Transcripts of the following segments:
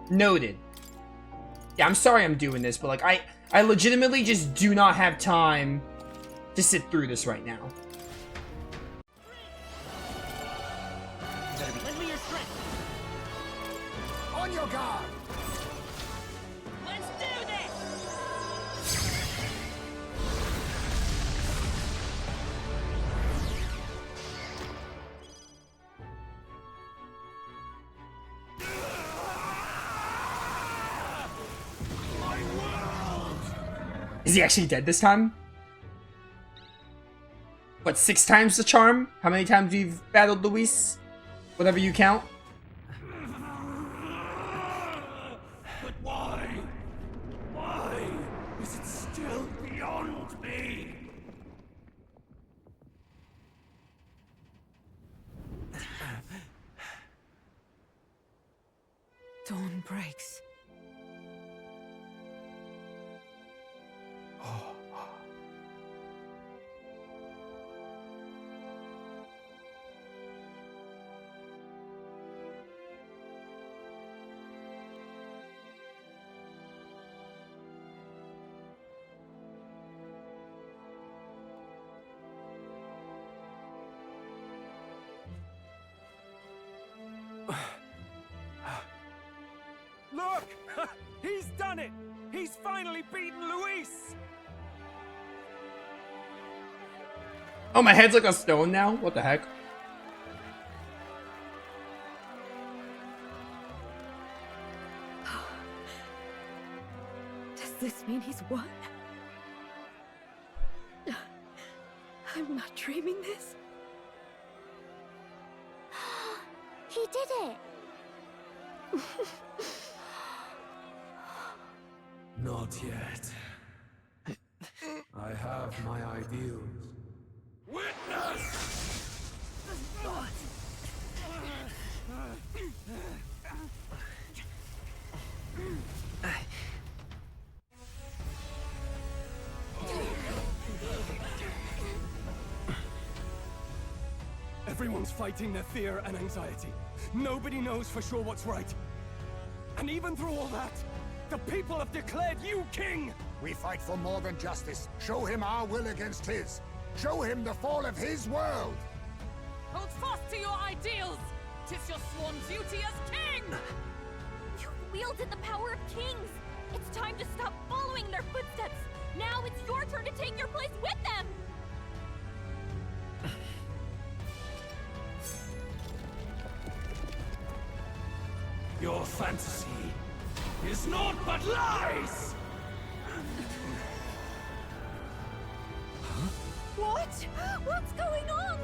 Noted. Yeah, I'm sorry I'm doing this, but like I legitimately just do not have time to sit through this right now. Lend me your strength. On your guard. Let's do this. Is he actually dead this time? What, 6 times the charm? How many times we've battled Luis? Whatever you count. But why? Why is it still beyond me? Dawn breaks. Look! He's done it! He's finally beaten Luis! Oh, my head's like a stone now? What the heck? Does this mean he's won? I'm not dreaming this. He did it! Not yet. I have my ideals. Witness! Everyone's fighting their fear and anxiety. Nobody knows for sure what's right. And even through all that, the people have declared you king! We fight for more than justice. Show him our will against his. Show him the fall of his world. Hold fast to your ideals. 'Tis your sworn duty as king. You've wielded the power of kings! It's time to stop following in their footsteps! Now it's your turn to take your place with them! Your fantasy is naught but lies! What? What's going on?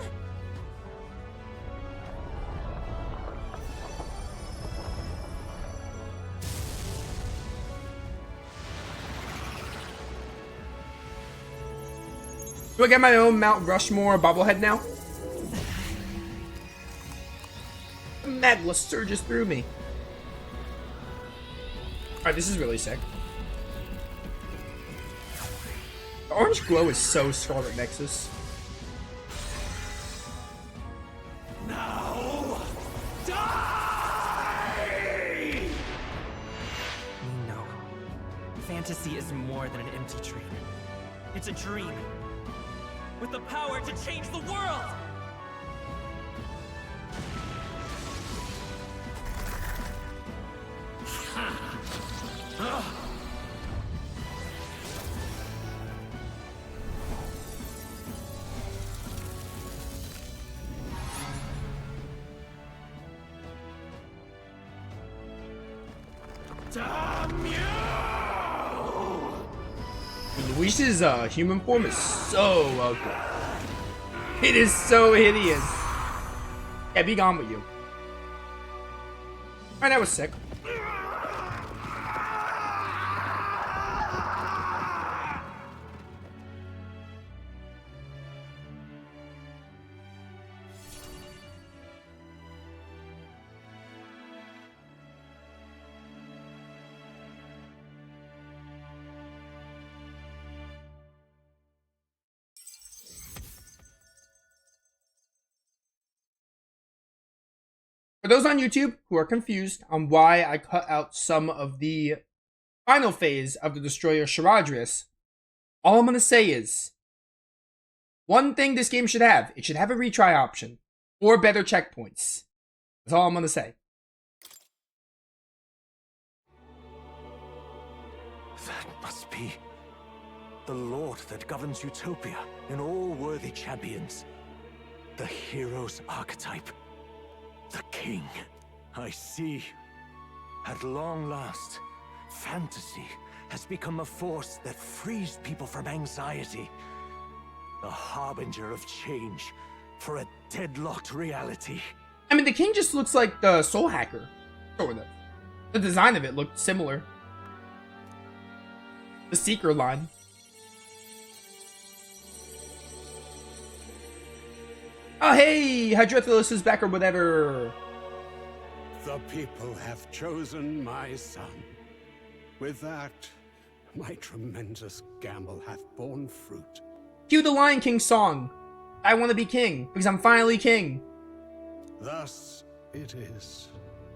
Do I get my own Mount Rushmore bobblehead now? The madness surges through me. Alright, this is really sick. The orange glow is so Scarlet Nexus. Now, die! We know. Fantasy is more than an empty dream. It's a dream. With the power to change the world! Damn you! Luis's human form is so ugly. It is so hideous. Yeah, be gone with you. Alright, that was sick. For those on YouTube who are confused on why I cut out some of the final phase of the Destroyer Charadrius, all I'm going to say is, one thing this game should have, it should have a retry option, or better checkpoints. That's all I'm going to say. That must be the Lord that governs Utopia and all worthy champions. The hero's archetype. The king. I see. At long last, fantasy has become a force that frees people from anxiety. A harbinger of change for a deadlocked reality. I mean, the king just looks like the Soul Hacker. Sort of. The design of it looked similar. The Seeker line. Oh, hey! Hydrophilus is back or whatever. The people have chosen my son. With that, my tremendous gamble hath borne fruit. Cue the Lion King song. I want to be king, because I'm finally king. Thus it is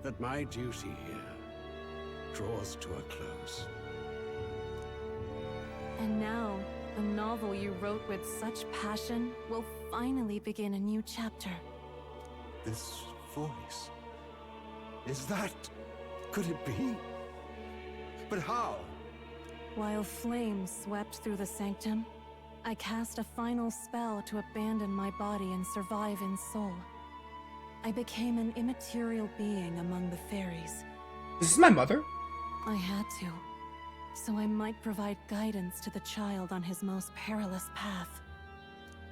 that my duty here draws to a close. And now, a novel you wrote with such passion will finally begin a new chapter. This voice... is that... could it be? But how? While flames swept through the sanctum, I cast a final spell to abandon my body and survive in soul. I became an immaterial being among the fairies. This is my mother. I had to, so I might provide guidance to the child on his most perilous path.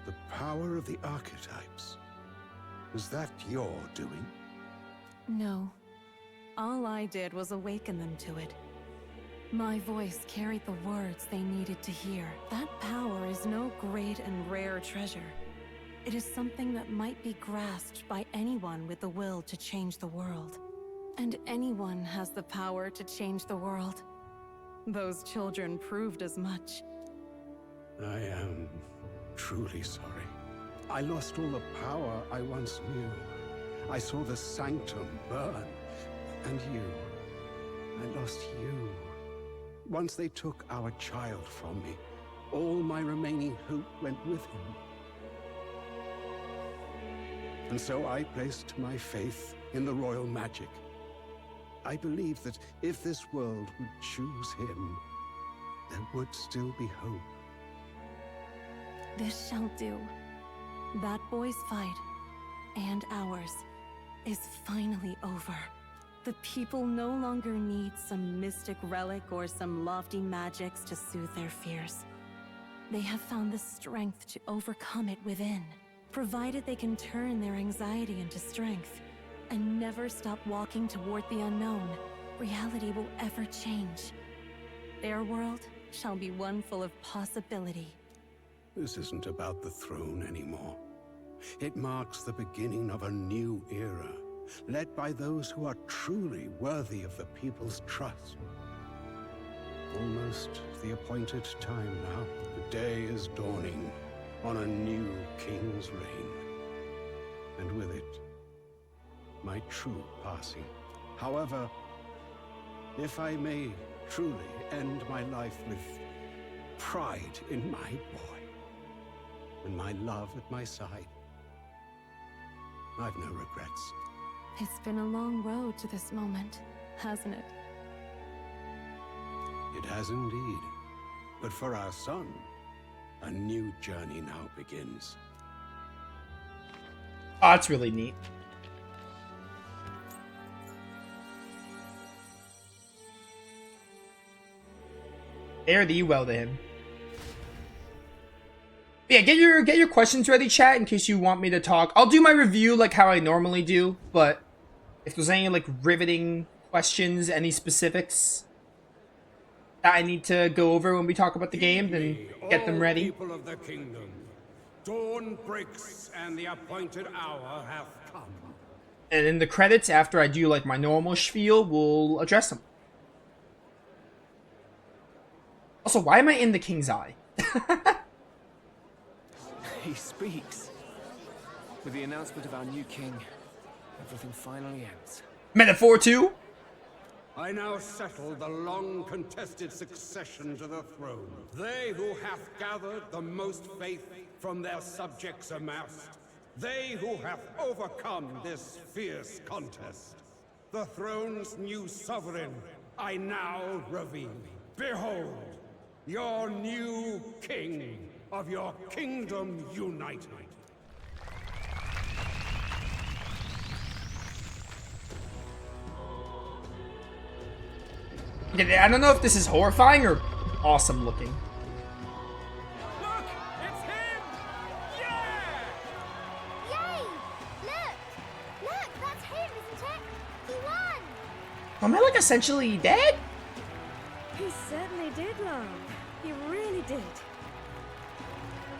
The power of the archetypes. Was that your doing? No. All I did was awaken them to it. My voice carried the words they needed to hear. That power is no great and rare treasure. It is something that might be grasped by anyone with the will to change the world. And anyone has the power to change the world. Those children proved as much. I am truly sorry. I lost all the power I once knew. I saw the sanctum burn. And you. I lost you. Once they took our child from me, all my remaining hope went with him. And so I placed my faith in the royal magic. I believed that if this world would choose him, there would still be hope. This shall do. That boy's fight, and ours, is finally over. The people no longer need some mystic relic or some lofty magics to soothe their fears. They have found the strength to overcome it within. Provided they can turn their anxiety into strength and never stop walking toward the unknown, reality will ever change. Their world shall be one full of possibility. This isn't about the throne anymore. It marks the beginning of a new era, led by those who are truly worthy of the people's trust. Almost the appointed time now. The day is dawning on a new king's reign. And with it, my true passing. However, if I may truly end my life with pride in my boy, and my love at my side, I've no regrets. It's been a long road to this moment, hasn't it? It has indeed. But for our son, a new journey now begins. Oh, that's really neat. Fare thee well to him. Yeah, get your questions ready, chat, in case you want me to talk. I'll do my review like how I normally do, but if there's any like riveting questions, any specifics that I need to go over when we talk about the game, then get them ready. People of the kingdom, dawn breaks and the appointed hour hath come. And in the credits, after I do like my normal spiel, we'll address them. Also, why am I in the King's Eye? He speaks. With the announcement of our new king, everything finally ends. Metaphor 2? I now settle the long-contested succession to the throne. They who hath gathered the most faith from their subjects amassed. They who have overcome this fierce contest. The throne's new sovereign, I now reveal. Behold, your new king of your kingdom united. Yeah, I don't know if this is horrifying or awesome looking. Look! It's him! Yeah! Yay! Look! Look, that's him, isn't it? He won! Am I like essentially dead? He certainly did, love. He really did.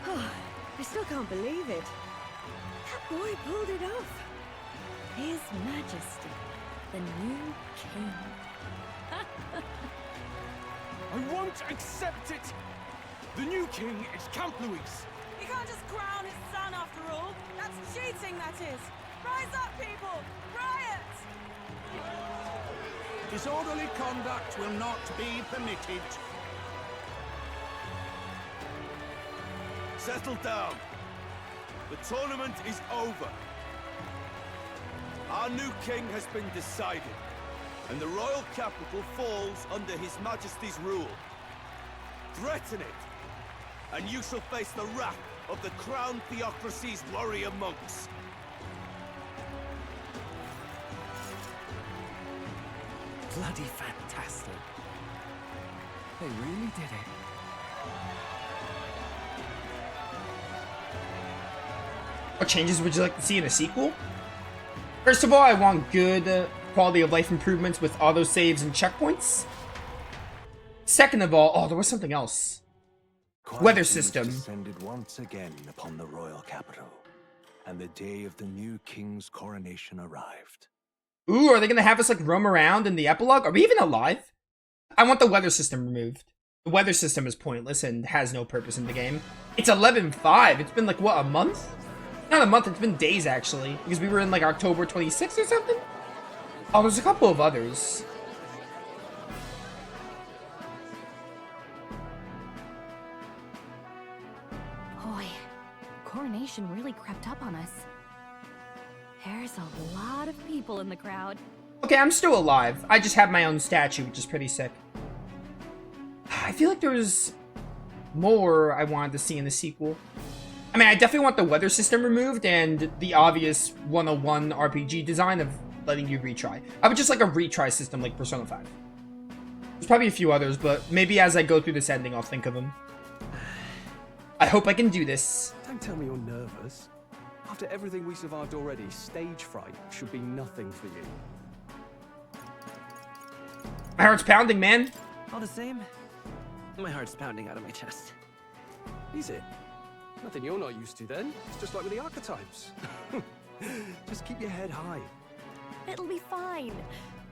Oh, I still can't believe it. That boy pulled it off. His Majesty, the new king. I won't accept it! The new king is Camp Louis. He can't just crown his son after all. That's cheating, that is. Rise up, people! Riot! Disorderly conduct will not be permitted. Settle down. The tournament is over. Our new king has been decided, and the royal capital falls under His Majesty's rule. Threaten it, and you shall face the wrath of the crown theocracy's warrior monks. Bloody fantastic. They really did it. What changes would you like to see in a sequel? First of all, I want good quality of life improvements with autosaves and checkpoints. Second of all, oh, there was something else. Weather system. Descended once again upon the royal capital, and the day of the new king's coronation arrived. Ooh, are they gonna have us like roam around in the epilogue? Are we even alive? I want the weather system removed. The weather system is pointless and has no purpose in the game. It's 11/5. It's been like, what, a month? Not a month, it's been days actually. Because we were in like October 26th or something? Oh, there's a couple of others. Boy, coronation really crept up on us. There's a lot of people in the crowd. Okay, I'm still alive. I just have my own statue, which is pretty sick. I feel like there was more I wanted to see in the sequel. I mean, I definitely want the weather system removed and the obvious 101 RPG design of letting you retry. I would just like a retry system like Persona 5. There's probably a few others, but maybe as I go through this ending, I'll think of them. I hope I can do this. Don't tell me you're nervous. After everything we survived already, stage fright should be nothing for you. My heart's pounding, man. All the same, my heart's pounding out of my chest. Is it? Nothing you're not used to then. It's just like with the archetypes. Just keep your head high. It'll be fine.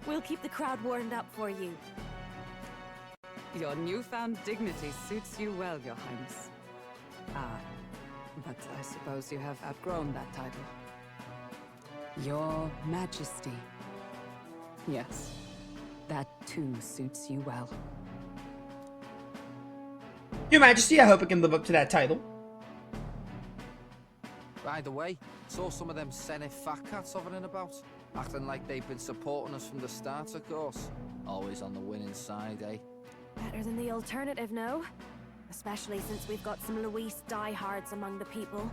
We'll keep the crowd warmed up for you. Your newfound dignity suits you well, Your Highness. Ah, but I suppose you have outgrown that title. Your Majesty. Yes, that too suits you well. Your Majesty, I hope I can live up to that title. By the way, saw some of them Senate fat cats hovering about, acting like they've been supporting us from the start, of course. Always on the winning side, eh? Better than the alternative, no? Especially since we've got some Luis diehards among the people.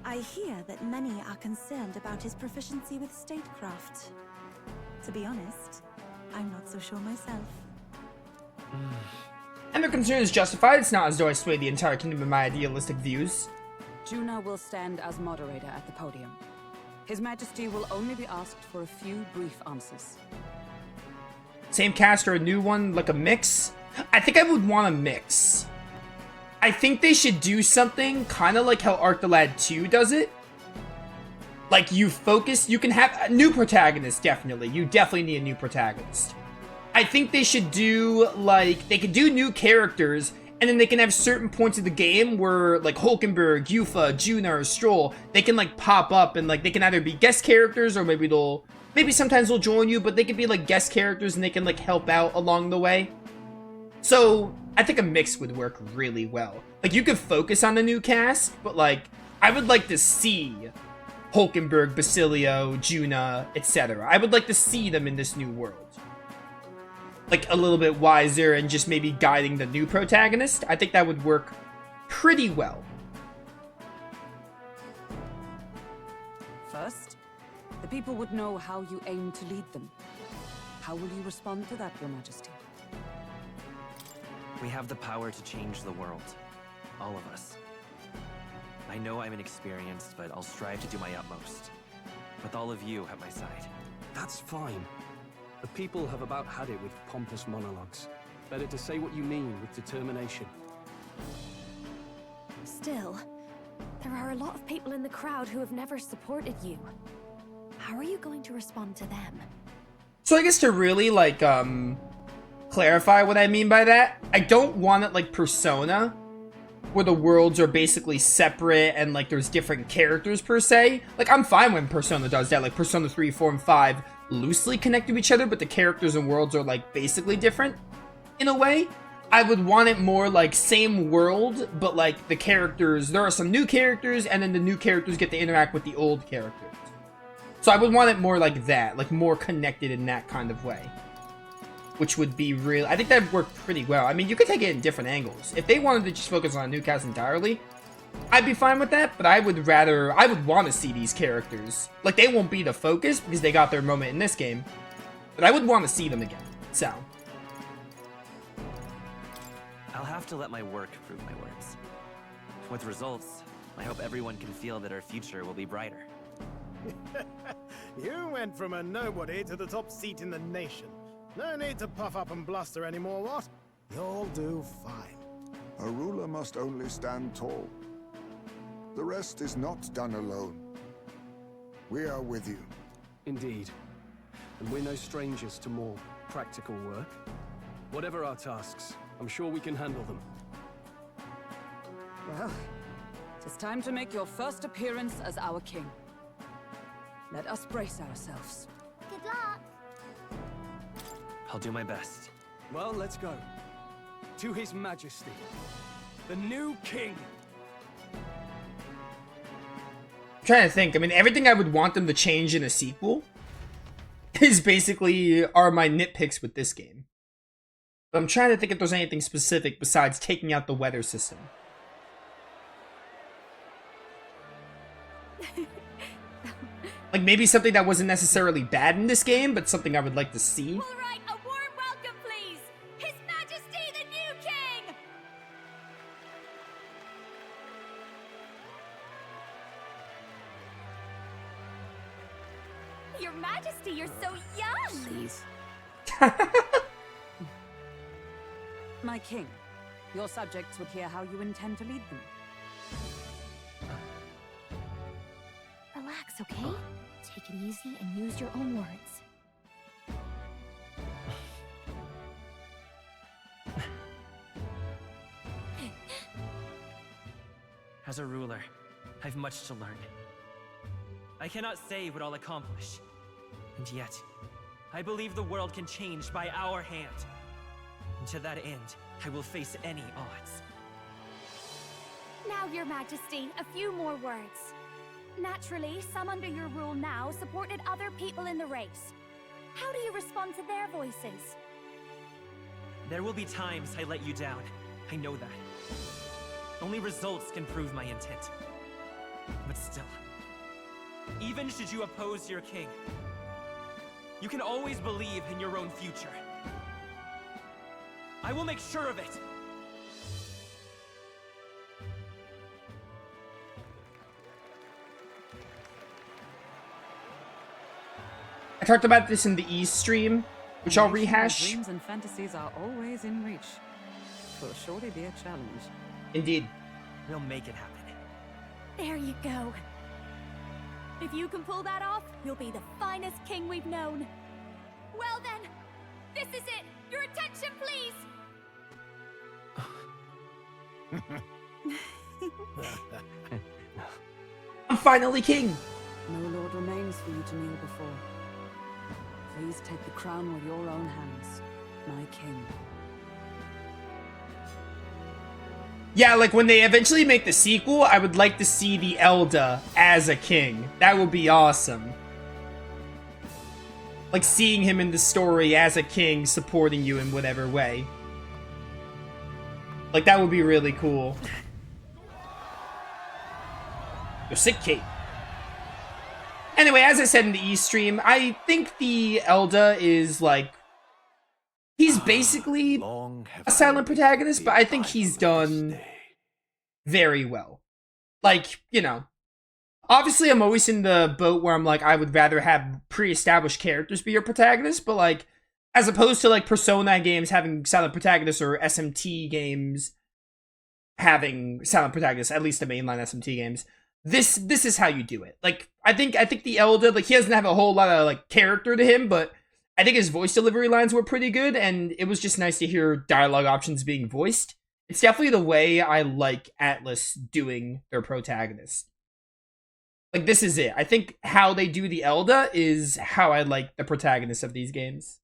I hear that many are concerned about his proficiency with statecraft. To be honest, I'm not so sure myself. And their concern is justified. It's not as though I sway the entire kingdom in my idealistic views. Juna will stand as moderator at the podium. His Majesty will only be asked for a few brief answers. Same cast or a new one, like a mix? I think I would want a mix. I think they should do something kind of like how Arc the Lad 2 does it. Like, you can have a new protagonist, definitely. You definitely need a new protagonist. I think they should do, like, they could do new characters And then they can have certain points of the game where, like, Hulkenberg, Yufa, Juna, or Stroll, they can, like, pop up and, like, they can either be guest characters or maybe sometimes they'll join you, but they can be, like, guest characters and they can, like, help out along the way. So, I think a mix would work really well. Like, you could focus on the new cast, but, like, I would like to see Hulkenberg, Basilio, Juna, etc. I would like to see them in this new world. Like, a little bit wiser and just maybe guiding the new protagonist. I think that would work pretty well. First, the people would know how you aim to lead them. How will you respond to that, Your Majesty? We have the power to change the world. All of us. I know I'm inexperienced, but I'll strive to do my utmost. With all of you at my side. That's fine. The people have about had it with pompous monologues. Better to say what you mean with determination. Still, there are a lot of people in the crowd who have never supported you. How are you going to respond to them? So I guess to really, like, clarify what I mean by that, I don't want it like Persona, where the worlds are basically separate and, like, there's different characters per se. Like, I'm fine when Persona does that, like Persona 3, 4, and 5 loosely connect to each other, but the characters and worlds are, like, basically different in a way. I would want it more like same world, but, like, the characters, there are some new characters, and then the new characters get to interact with the old characters. So I would want it more like that, like, more connected in that kind of way. Which would be real. I think that would work pretty well. I mean, you could take it in different angles. If they wanted to just focus on a new cast entirely, I'd be fine with that, but I would want to see these characters. Like, they won't be the focus because they got their moment in this game, but I would want to see them again. So. I'll have to let my work prove my words. With results, I hope everyone can feel that our future will be brighter. You went from a nobody to the top seat in the nation. No need to puff up and bluster anymore, what? You'll do fine. A ruler must only stand tall. The rest is not done alone. We are with you. Indeed. And we're no strangers to more practical work. Whatever our tasks, I'm sure we can handle them. Well, it is time to make your first appearance as our king. Let us brace ourselves. Good luck. I'll do my best. Well, let's go. To His Majesty, the new king. I'm trying to think. I mean, everything I would want them to change in a sequel is basically are my nitpicks with this game. But I'm trying to think if there's anything specific besides taking out the weather system. Like, maybe something that wasn't necessarily bad in this game, but something I would like to see. All right, a warm welcome, please. His Majesty, the new king. Your Majesty, you're so young. Please. My king, your subjects would hear how you intend to lead them. Relax, okay? Take it easy and use your own words. As a ruler, I've much to learn. I cannot say what I'll accomplish. And yet, I believe the world can change by our hand. And to that end, I will face any odds. Now, Your Majesty, a few more words. Naturally, some under your rule now supported other people in the race. How do you respond to their voices? There will be times I let you down. I know that. Only results can prove my intent. But still, even should you oppose your king, you can always believe in your own future. I will make sure of it. I talked about this in the East stream, which I'll rehash. Dreams and fantasies are always in reach. Will surely be a challenge. Indeed. We'll make it happen. There you go. If you can pull that off, you'll be the finest king we've known. Well then, this is it. Your attention, please. I'm finally king. No lord remains for you to kneel before. Please take the crown with your own hands, my king. Yeah, like when they eventually make the sequel, I would like to see the Elder as a king. That would be awesome. Like seeing him in the story as a king, supporting you in whatever way. Like that would be really cool. You're sick, Kate. Anyway, as I said in the East stream, I think the Elder is like... He's basically a silent protagonist, but I think he's done very well. Like, you know, obviously I'm always in the boat where I'm like, I would rather have pre-established characters be your protagonist, but like, as opposed to like Persona games having silent protagonists or SMT games having silent protagonists, at least the mainline SMT games, this is how you do it. Like, I think the Elder, like, he doesn't have a whole lot of like character to him, but I think his voice delivery lines were pretty good, and it was just nice to hear dialogue options being voiced. It's definitely the way I like Atlas doing their protagonist. Like, this is it. I think how they do the Elder is how I like the protagonist of these games.